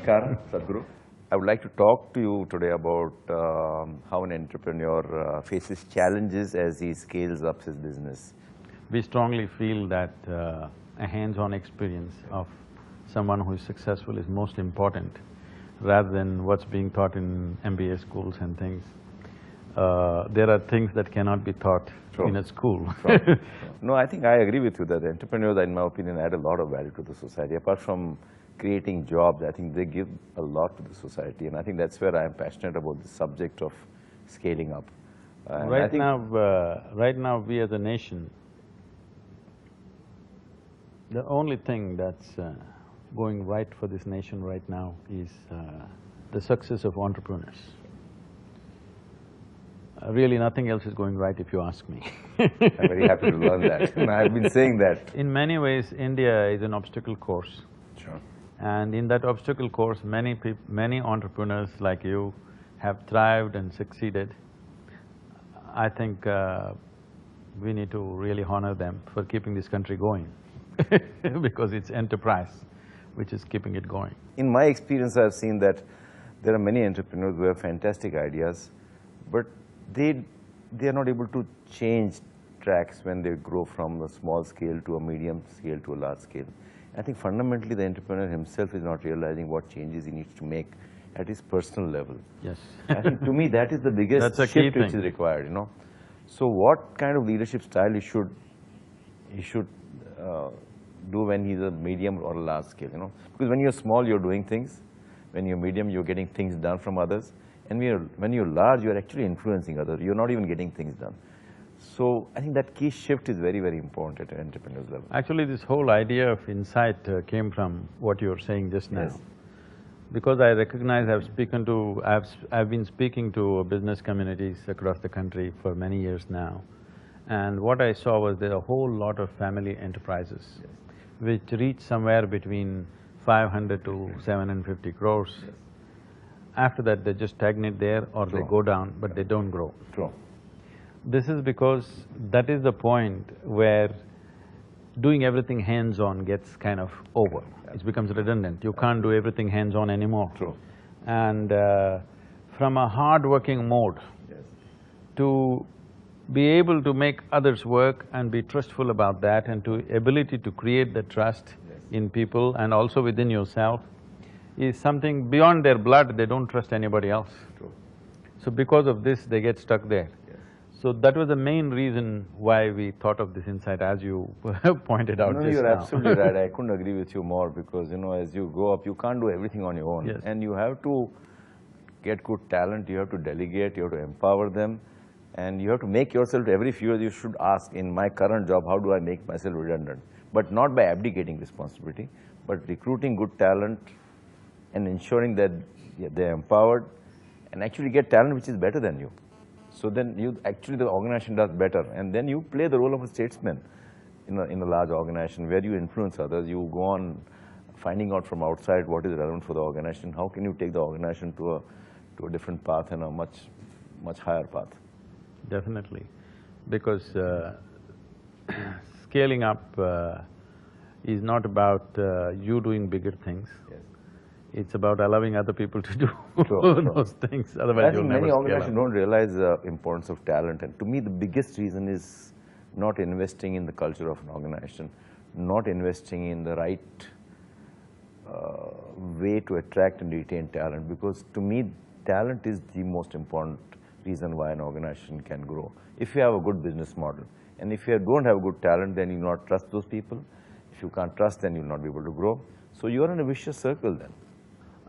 Namaskar, Sadhguru. I would like to talk to you today about how an entrepreneur faces challenges as he scales up his business. We strongly feel that a hands-on experience of someone who is successful is most important rather than what's being taught in MBA schools and things. There are things that cannot be taught in a school. No, I think I agree with you that entrepreneurs, in my opinion, add a lot of value to the society. Apart from creating jobs, I think they give a lot to the society, and I think that's where I am passionate about the subject of scaling up. Right now, we as a nation, the only thing that's going right for this nation right now is the success of entrepreneurs. Really, nothing else is going right if you ask me. I'm very happy to learn that. I've been saying that. In many ways, India is an obstacle course. Sure. And in that obstacle course, many entrepreneurs like you have thrived and succeeded. I think we need to really honor them for keeping this country going because it's enterprise which is keeping it going. In my experience, I've seen that there are many entrepreneurs who have fantastic ideas, but they are not able to change tracks when they grow from a small scale to a medium scale to a large scale. I think fundamentally the entrepreneur himself is not realizing what changes he needs to make at his personal level. Yes. I think to me that is the biggest shift which is required, you know. So what kind of leadership style he should do when he's a medium or a large scale, you know? Because when you're small, you're doing things. When you're medium, you're getting things done from others. And when you're large, you're actually influencing others. You're not even getting things done. So I think that key shift is very, very important at an entrepreneur's level. Actually, this whole idea of insight came from what you were saying just now. Yes. Because I recognize I've been speaking to business communities across the country for many years now. And what I saw was there are a whole lot of family enterprises which reach somewhere between 500 to 750 crores. Yes. After that, they just stagnate there or they go down, but they don't grow. True. This is because that is the point where doing everything hands-on gets kind of over. It becomes redundant. You can't do everything hands-on anymore. True. And from a hard-working mode to be able to make others work and be trustful about that and to ability to create the trust in people and also within yourself is something beyond their blood. They don't trust anybody else. True. So because of this, they get stuck there. So that was the main reason why we thought of this insight, as you pointed out just now. You're absolutely right. I couldn't agree with you more because, you know, as you go up, you can't do everything on your own. Yes. And you have to get good talent, you have to delegate, you have to empower them, and you have to make yourself, every few years you should ask, in my current job, how do I make myself redundant? But not by abdicating responsibility, but recruiting good talent and ensuring that they're empowered and actually get talent which is better than you. So then the organization does better, and then you play the role of a statesman in a large organization where you influence others. You go on finding out from outside what is relevant for the organization, how can you take the organization to a different path and a much higher path. Definitely, because scaling up is not about you doing bigger things. Yes. It's about allowing other people to do those things, otherwise I think many organizations scale up. don't realize the importance of talent, and to me the biggest reason is not investing in the culture of an organization, not investing in the right way to attract and retain talent, because to me talent is the most important reason why an organization can grow. If you have a good business model, and if you don't have good talent, then you will not trust those people. If you can't trust, then you will not be able to grow. So you are in a vicious circle then.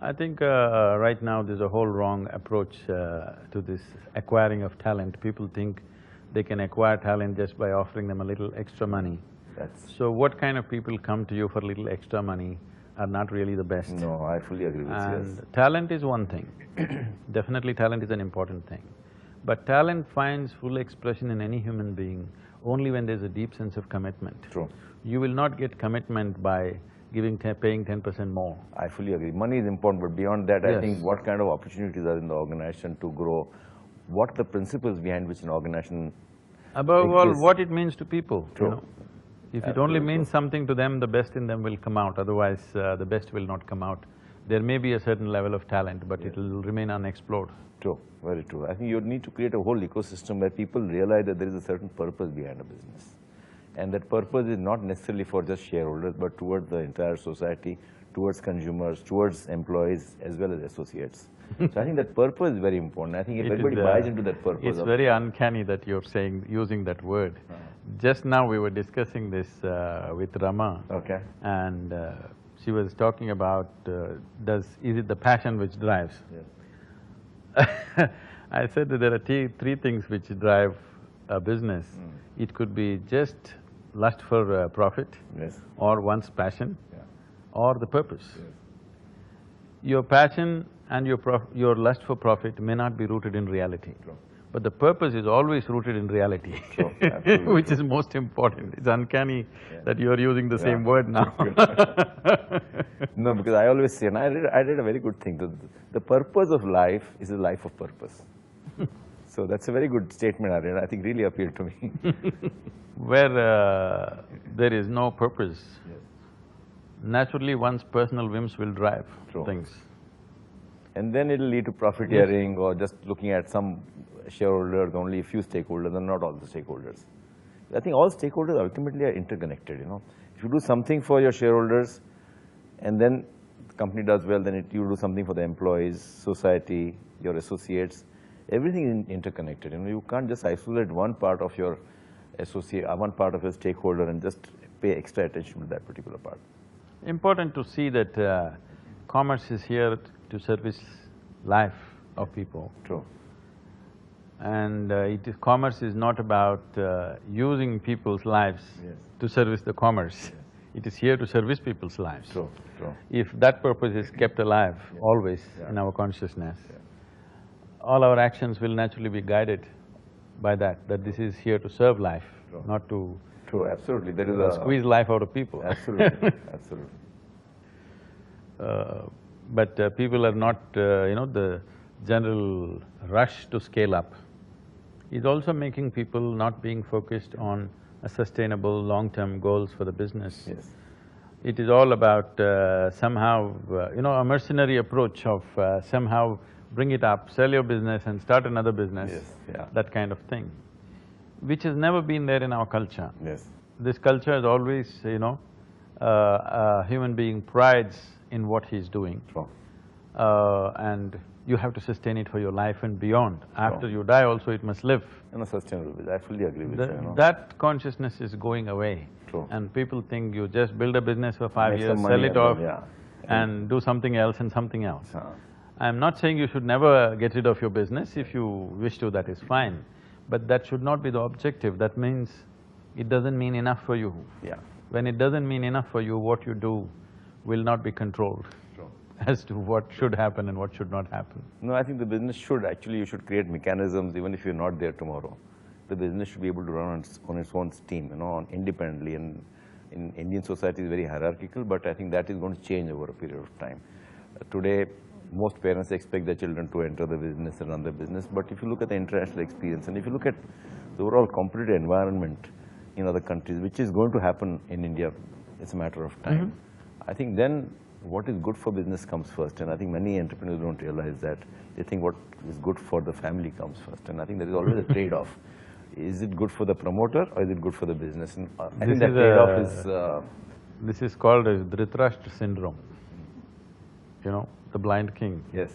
I think right now there's a whole wrong approach to this acquiring of talent. People think they can acquire talent just by offering them a little extra money. So what kind of people come to you for a little extra money are not really the best. No, I fully agree with you. And talent is one thing. Definitely talent is an important thing. But talent finds full expression in any human being only when there's a deep sense of commitment. True. You will not get commitment by paying 10% more. I fully agree. Money is important, but beyond that, I think what kind of opportunities are in the organization to grow, what are the principles behind which an organization… Above all, what it means to people, True. you know. If it only means something to them, the best in them will come out, otherwise the best will not come out. there may be a certain level of talent, but it will remain unexplored. True, very true. I think you need to create a whole ecosystem where people realize that there is a certain purpose behind a business. And that purpose is not necessarily for just shareholders, but towards the entire society, towards consumers, towards employees, as well as associates. So I think that purpose is very important. I think if everybody buys into that purpose. It's very uncanny that you're using that word. Just now we were discussing this with Rama. Okay. And she was talking about, is it the passion which drives? Yes. I said that there are three things which drive a business. It could be just lust for profit, Yes. or one's passion, Yeah. or the purpose. Yes. Your passion and your lust for profit may not be rooted in reality. True. But the purpose is always rooted in reality, True, absolutely which is most important. It's uncanny that you're using the same word now. No, because I always say, and I read a very good thing, the purpose of life is a life of purpose. So that's a very good statement, Aryan. I think really appealed to me. Where there is no purpose, Yes. naturally one's personal whims will drive True. things. And then it'll lead to profiteering or just looking at some shareholders, only a few stakeholders and not all the stakeholders. I think all stakeholders ultimately are interconnected, you know. If you do something for your shareholders and then the company does well, then you do something for the employees, society, your associates, everything is interconnected. You know, you can't just isolate one part of your one part of your stakeholder and just pay extra attention to that particular part. Important to see that commerce is here to service life of people. True. And commerce is not about using people's lives Yes. to service the commerce. It is here to service people's lives. True, true. If that purpose is kept alive always in our consciousness, all our actions will naturally be guided by that this is here to serve life, not to True, absolutely. There is a… squeeze life out of people. Absolutely, absolutely. But people are not, the general rush to scale up is also making people not being focused on a sustainable long-term goals for the business. Yes. It is all about somehow, a mercenary approach of somehow bring it up, sell your business and start another business. Yes, yeah. That kind of thing, which has never been there in our culture. Yes. This culture has always, a human being prides in what he's doing. True. And you have to sustain it for your life and beyond. After you die also it must live. In a sustainable way, I fully agree with you, you know. That consciousness is going away. True. And people think you just build a business for 5 Make years, some money sell it and off, then, and do something else and something else. Huh. I'm not saying you should never get rid of your business. If you wish to, that is fine. But that should not be the objective. That means it doesn't mean enough for you. Yeah. When it doesn't mean enough for you, what you do will not be controlled True. as to what should happen and what should not happen. No, I think the business should actually, you should create mechanisms even if you're not there tomorrow. The business should be able to run on its own steam, independently. And in Indian society is very hierarchical, but I think that is going to change over a period of time. Today, most parents expect their children to enter the business and run the business, but if you look at the international experience and if you look at the overall competitive environment in other countries, which is going to happen in India, it's a matter of time. I think then what is good for business comes first, and I think many entrepreneurs don't realize that. They think what is good for the family comes first, and I think there is always a trade-off. Is it good for the promoter or is it good for the business? And I think that trade-off is… This is called a Dhritarashtra syndrome, the blind king. Yes.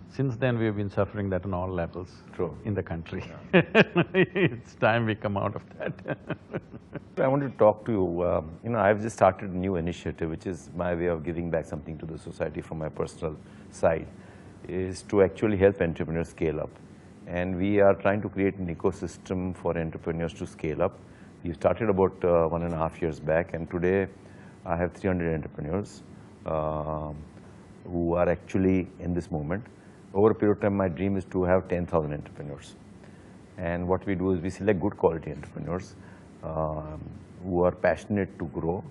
Since then, we have been suffering that on all levels. True. In the country. It's time we come out of that. I wanted to talk to you, I've just started a new initiative, which is my way of giving back something to the society from my personal side, is to actually help entrepreneurs scale up. And we are trying to create an ecosystem for entrepreneurs to scale up. We started about 1.5 years back, and today I have 300 entrepreneurs who are actually in this movement. Over a period of time, my dream is to have 10,000 entrepreneurs. And what we do is we select good quality entrepreneurs who are passionate to grow,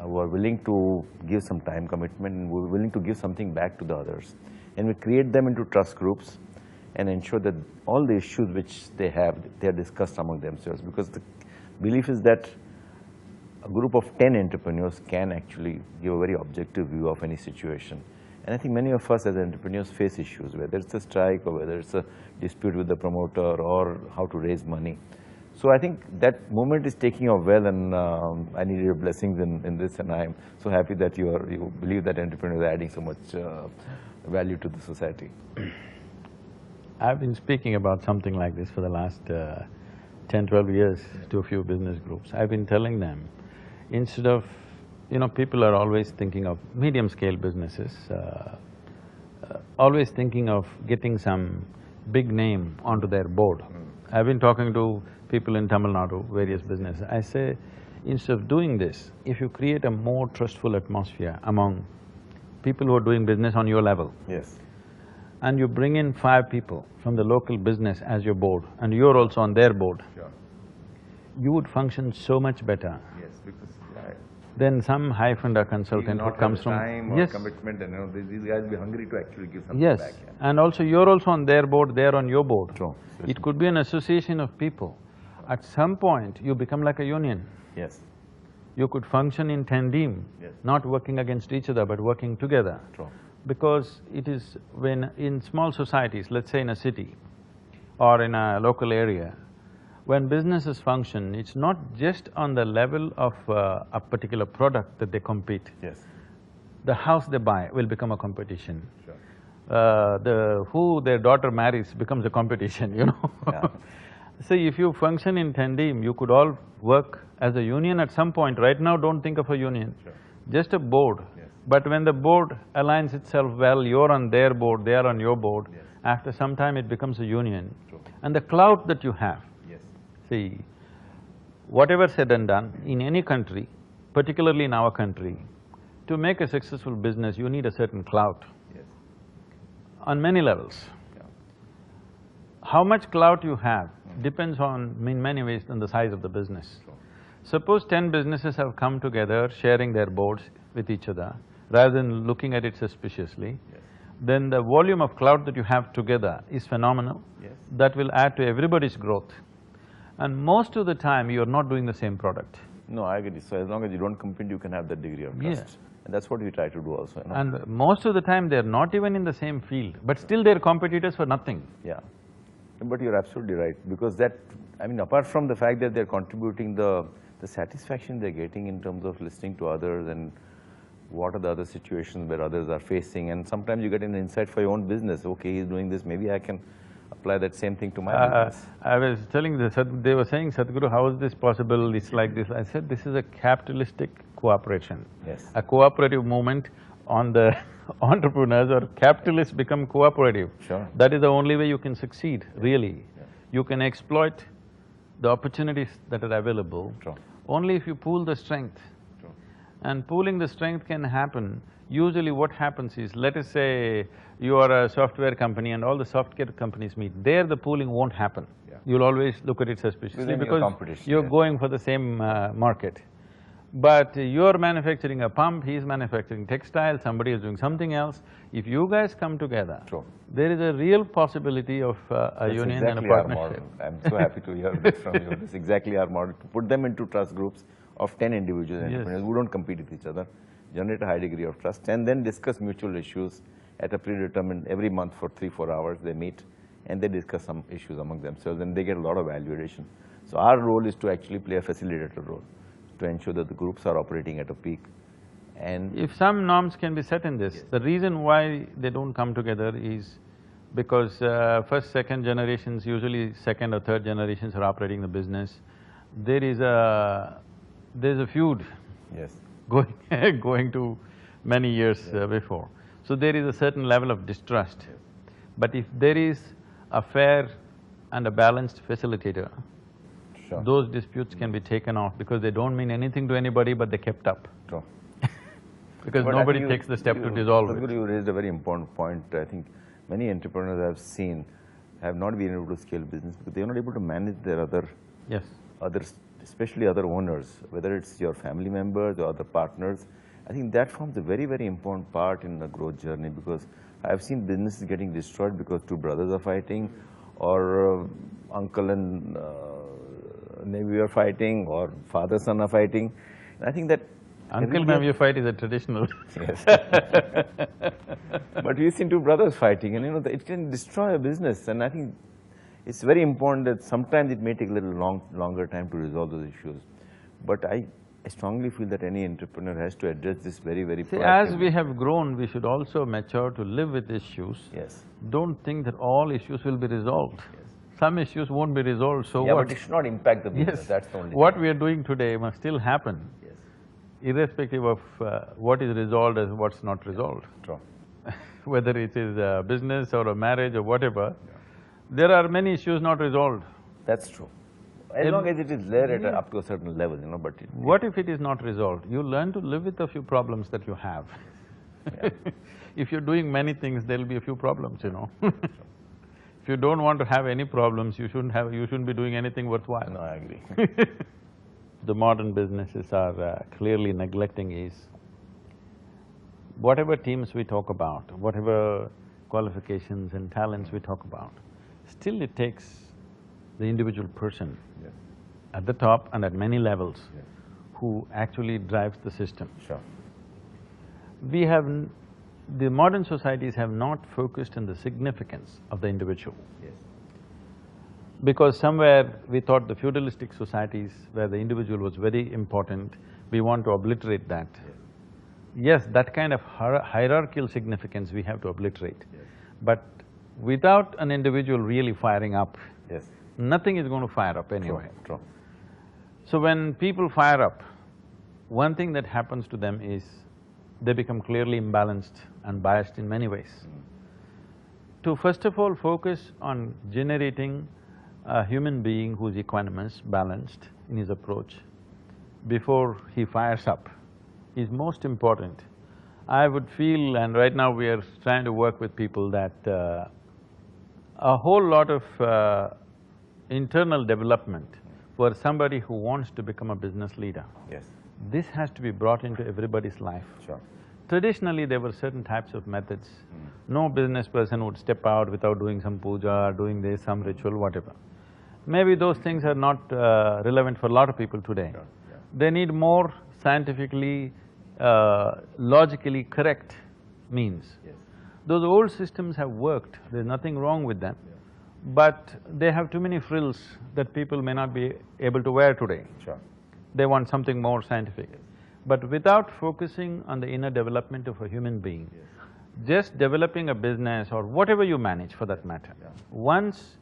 who are willing to give some time commitment, and who are willing to give something back to the others. And we create them into trust groups and ensure that all the issues which they have, they are discussed among themselves. Because the belief is that a group of 10 entrepreneurs can actually give a very objective view of any situation And I think many of us as entrepreneurs face issues, whether it's a strike or whether it's a dispute with the promoter or how to raise money. So I think that movement is taking off well, and I need your blessings in this, and I am so happy that you believe that entrepreneurs are adding so much value to the society. I've been speaking about something like this for the last 10, 12 years to a few business groups. I've been telling them, instead of, people are always thinking of medium-scale businesses, always thinking of getting some big name onto their board. I've been talking to people in Tamil Nadu, various businesses. I say, instead of doing this, if you create a more trustful atmosphere among people who are doing business on your level, yes, and you bring in 5 people from the local business as your board, and you're also on their board, sure, you would function so much better yes, because than some high-funder consultant who comes from… time or commitment, and these guys will be hungry to actually give something Yes, back. and also you're also on their board, they're on your board. True. It could be an association of people. At some point, you become like a union. Yes. You could function in tandem, Yes. not working against each other, but working together. True. Because it is when in small societies, let's say in a city or in a local area, when businesses function, it's not just on the level of a particular product that they compete. Yes. The house they buy will become a competition. Sure. Who their daughter marries becomes a competition, Yeah. So if you function in tandem, you could all work as a union at some point. Right now, don't think of a union, Sure. just a board. Yes. But when the board aligns itself well, you're on their board, they are on your board, Yes. after some time it becomes a union. True. And the clout that you have, Yes. see, whatever said and done, in any country, particularly in our country, to make a successful business, you need a certain clout Yes. on many levels. Yeah. How much clout you have depends on, in many ways, on the size of the business. True. Suppose 10 businesses have come together, sharing their boards with each other, rather than looking at it suspiciously, Yes. then the volume of clout that you have together is phenomenal. Yes. That will add to everybody's growth. And most of the time, you're not doing the same product. No, I agree. So as long as you don't compete, you can have that degree of trust. Yes. And that's what we try to do also, And most of the time, they're not even in the same field, but still they're competitors for nothing. Yeah. But you're absolutely right, because that… I mean, apart from the fact that they're contributing, the satisfaction they're getting in terms of listening to others and what are the other situations where others are facing, and sometimes you get an insight for your own business. Okay, he's doing this, maybe I can apply that same thing to my business. I was telling they were saying, Sadhguru, how is this possible, it's like this. I said, this is a capitalistic cooperation. Yes. A cooperative movement on the entrepreneurs or capitalists become cooperative. Sure. That is the only way you can succeed, really. Yeah. You can exploit the opportunities that are available True. only if you pool the strength. True. And pooling the strength can happen. Usually what happens is, let us say you are a software company and all the software companies meet, there the pooling won't happen. Yeah. You'll always look at it suspiciously Within your because competition, you're yeah. going for the same market. But you're manufacturing a pump, he's manufacturing textile, somebody is doing something else. If you guys come together, True. there is a real possibility of a That's union and a exactly our partnership. model. I'm so happy to hear this from you. This is exactly our model, to put them into trust groups of 10 individuals, Yes. entrepreneurs who don't compete with each other, generate a high degree of trust, and then discuss mutual issues at a predetermined… every month for 3–4 hours they meet and they discuss some issues among themselves, and they get a lot of value addition. So our role is to actually play a facilitator role, to ensure that the groups are operating at a peak. And If some norms can be set in this, the reason why they don't come together is because first, second generations, usually second or third generations are operating the business. There's a feud yes, going to many years before. So there is a certain level of distrust. But if there is a fair and a balanced facilitator, sure. those disputes can be taken off because they don't mean anything to anybody, but they kept up. True. Because But I nobody think takes the step to dissolve Sadhguru, it. you raised a very important point. I think many entrepreneurs I've seen have not been able to scale business because they're not able to manage their Yes. others, especially other owners, whether it's your family members or other partners. I think that forms a very, very important part in the growth journey, because I've seen businesses getting destroyed because two brothers are fighting, or uncle and nephew are fighting, or father-son are fighting. And I think that Uncle ma'am, your fight is a traditional. Yes. But we seen two brothers fighting, and it can destroy a business. And I think it's very important that sometimes it may take a little longer time to resolve those issues. But I strongly feel that any entrepreneur has to address this very, very See, proactively. as we have grown, we should also mature to live with issues. Yes. Don't think that all issues will be resolved. Yes. Some issues won't be resolved, so Yeah, what? but it should not impact the business. Yes. That's the only What thing. we are doing today must still happen, Yes. irrespective of what is resolved and what's not resolved. True. Whether it is a business or a marriage or whatever, there are many issues not resolved. That's true. As long as it is there at up to a certain level, but What if it is not resolved? You learn to live with a few problems that you have. Yeah. If you're doing many things, there'll be a few problems, If you don't want to have any problems, you shouldn't be doing anything worthwhile. No, I agree. The modern businesses are clearly neglecting is, whatever teams we talk about, whatever qualifications and talents we talk about, still it takes the individual person Yes. at the top and at many levels Yes. who actually drives the system. Sure. The modern societies have not focused on the significance of the individual. Yes. Because somewhere we thought the feudalistic societies where the individual was very important, we want to obliterate that. Yes, that kind of hierarchical significance we have to obliterate. Yes. But without an individual really firing up, Yes. nothing is going to fire up anyway. True. So when people fire up, one thing that happens to them is they become clearly imbalanced and biased in many ways. To first of all focus on generating a human being who's equanimous, balanced in his approach, before he fires up, is most important. I would feel, and right now we are trying to work with people that a whole lot of internal development for somebody who wants to become a business leader. Yes. This has to be brought into everybody's life. Sure. Traditionally, there were certain types of methods. No business person would step out without doing some puja, doing this, some ritual, whatever. Maybe those things are not relevant for a lot of people today. Sure. Yeah. They need more scientifically, logically correct means. Yes. Those old systems have worked, there's nothing wrong with them, but they have too many frills that people may not be able to wear today. Sure. They want something more scientific. But without focusing on the inner development of a human being, just developing a business or whatever you manage for that matter, once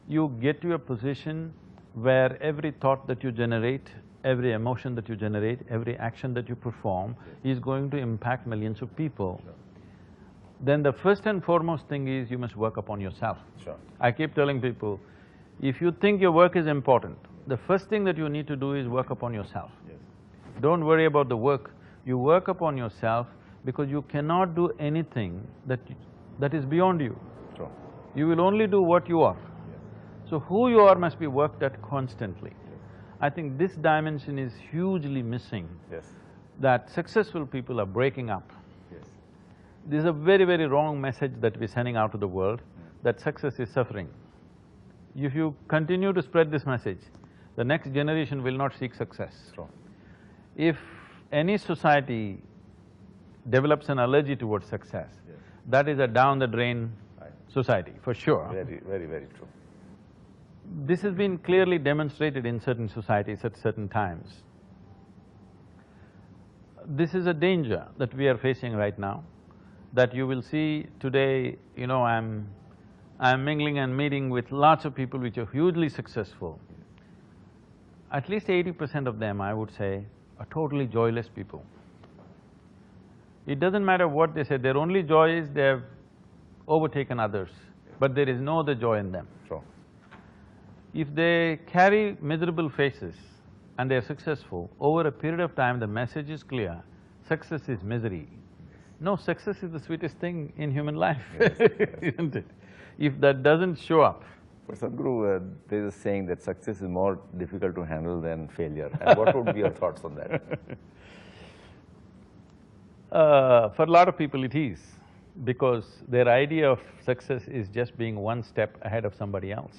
you get to a position where every thought that you generate, every emotion that you generate, every action that you perform is going to impact millions of people, then the first and foremost thing is you must work upon yourself. Sure. I keep telling people, if you think your work is important, the first thing that you need to do is work upon yourself. Yes. Don't worry about the work. You work upon yourself because you cannot do anything that is beyond you. True. You will only do what you are. So who you are must be worked at constantly. I think this dimension is hugely missing, Yes. that successful people are breaking up. Yes. This is a very, very wrong message that we're sending out to the world, that success is suffering. If you continue to spread this message, the next generation will not seek success. True. If any society develops an allergy towards success, that is a down-the-drain society, for sure. Very, very, very true. This has been clearly demonstrated in certain societies at certain times. This is a danger that we are facing right now, that you will see today, I'm mingling and meeting with lots of people which are hugely successful. At least 80% of them, I would say, are totally joyless people. It doesn't matter what they say, their only joy is they have overtaken others, but there is no other joy in them. True. If they carry miserable faces and they are successful, over a period of time the message is clear, success is misery. No, success is the sweetest thing in human life, isn't it? If that doesn't show up… But Sadhguru, there is a saying that success is more difficult to handle than failure. And what would be your thoughts on that? For a lot of people it is, because their idea of success is just being one step ahead of somebody else.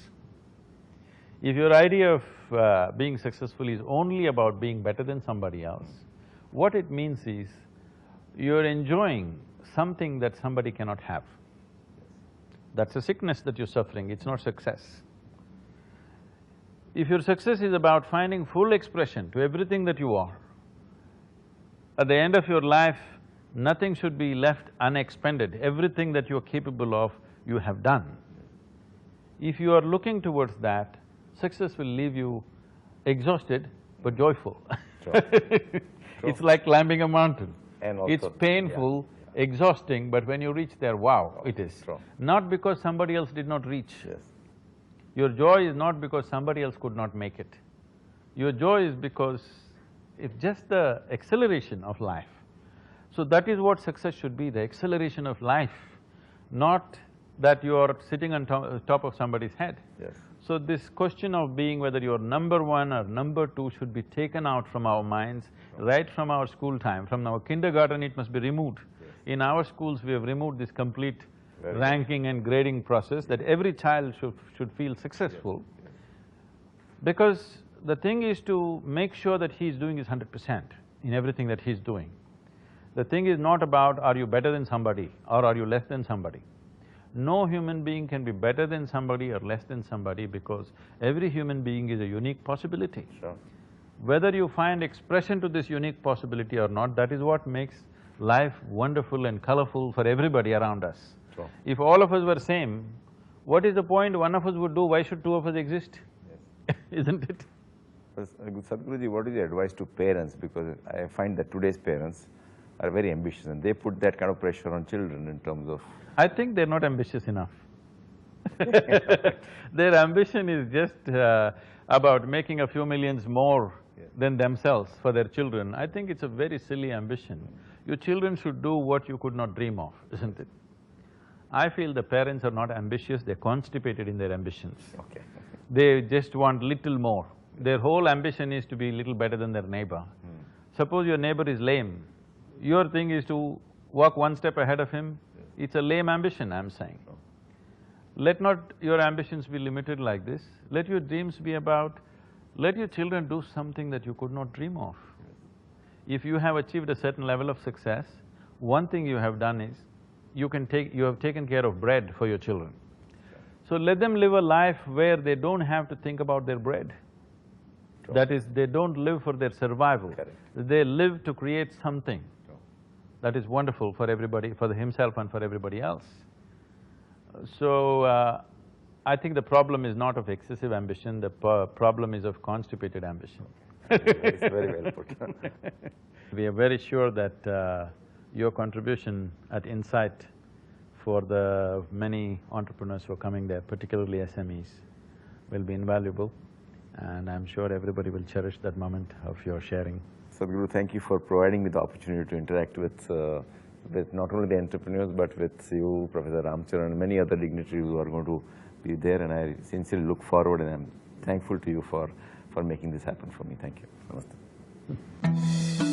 If your idea of being successful is only about being better than somebody else, What it means is, you're enjoying something that somebody cannot have. That's a sickness that you're suffering, it's not success. If your success is about finding full expression to everything that you are, at the end of your life, nothing should be left unexpended. Everything that you're capable of, you have done. If you are looking towards that, success will leave you exhausted but joyful. Sure. It's like climbing a mountain. And also, It's painful, exhausting, but when you reach there, wow, it is. True. Not because somebody else did not reach. Yes. Your joy is not because somebody else could not make it. Your joy is because it's just the acceleration of life. So that is what success should be, the acceleration of life, not that you are sitting on top of somebody's head. Yes. So this question of being whether you're number one or number two should be taken out from our minds, right from our school time. From our kindergarten, it must be removed. Yes. In our schools, we have removed this complete Very ranking and grading process that every child should feel successful. Yes. Because the thing is to make sure that he's doing his 100% in everything that he's doing. The thing is not about are you better than somebody or are you less than somebody. No human being can be better than somebody or less than somebody because every human being is a unique possibility. Sure. Whether you find expression to this unique possibility or not, that is what makes life wonderful and colorful for everybody around us. Sure. If all of us were same, what is the point one of us would do? Why should two of us exist? Yes. Isn't it? Sadhguruji, what is your advice to parents? Because I find that today's parents are very ambitious and they put that kind of pressure on children in terms of… I think they're not ambitious enough. Their ambition is just about making a few millions more than themselves for their children. I think it's a very silly ambition. Your children should do what you could not dream of, isn't it? I feel the parents are not ambitious, they're constipated in their ambitions. Okay. They just want little more. Their whole ambition is to be little better than their neighbor. Suppose your neighbor is lame, your thing is to walk one step ahead of him. It's a lame ambition, I'm saying. Let not your ambitions be limited like this. Let your dreams be about… let your children do something that you could not dream of. If you have achieved a certain level of success, one thing you have done is, you have taken care of bread for your children. So let them live a life where they don't have to think about their bread. True. That is, they don't live for their survival. Correct. They live to create something that is wonderful for everybody, for himself and for everybody else. So, I think the problem is not of excessive ambition, the problem is of constipated ambition. It's very well put. We are very sure that your contribution at Insight for the many entrepreneurs who are coming there, particularly SMEs, will be invaluable, and I'm sure everybody will cherish that moment of your sharing. Sadhguru, thank you for providing me the opportunity to interact with not only the entrepreneurs but with you, Professor Ramcharan, and many other dignitaries who are going to be there, and I sincerely look forward and I'm thankful to you for making this happen for me. Thank you. Namaste.